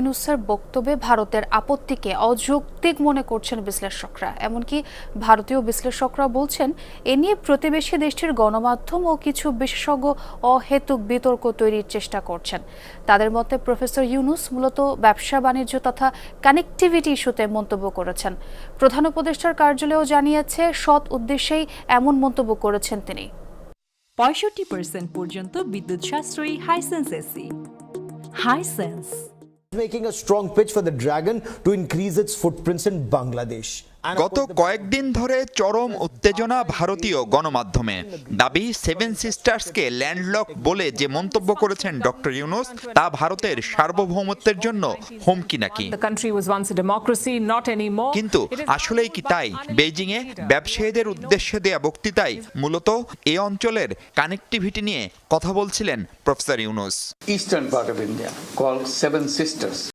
ইউনূসের বক্তব্যে ভারতের আপত্তিকে অযৌক্তিক মনে করছেন বিশ্লেষকরা। এমনকি ভারতীয় বিশ্লেষকরা বলছেন, এ নিয়ে প্রতিবেশী দেশটির গণমাধ্যম ও কিছু বিশেষজ্ঞ অহেতুক বিতর্ক তৈরির চেষ্টা করছেন। তাদের মতে প্রফেসর ইউনূস মূলত ব্যবসা বাণিজ্য তথা কানেক্টিভিটি ইস্যুতে মন্তব্য করেছেন। প্রধান উপদেষ্টার কার্যালয়ও জানিয়েছে, সৎ উদ্দেশ্যেই এমন মন্তব্য করেছেন তিনি। 65% পর্যন্ত বিদ্যুৎ সাশ্রয়ী Hisense AC. Hisense making a strong pitch for the Dragon to increase its footprints in Bangladesh. গত কয়েকদিন ধরে চরম উত্তেজনা ভারতীয় গণমাধ্যমে। দাবি সেভেন সিস্টার্সকে ল্যান্ডলক বলে যে মন্তব্য করেছেন ডক্টর ইউনূস তা ভারতের সার্বভৌমত্বের জন্য হুমকি নাকি। কিন্তু আসলেই কি তাই? বেইজিংয়ে ব্যবসায়ীদের উদ্দেশ্যে দেয়া বক্তৃতায় মূলত এ অঞ্চলের কানেক্টিভিটি নিয়ে কথা বলছিলেন professor Yunus. Eastern part of India called Seven Sisters.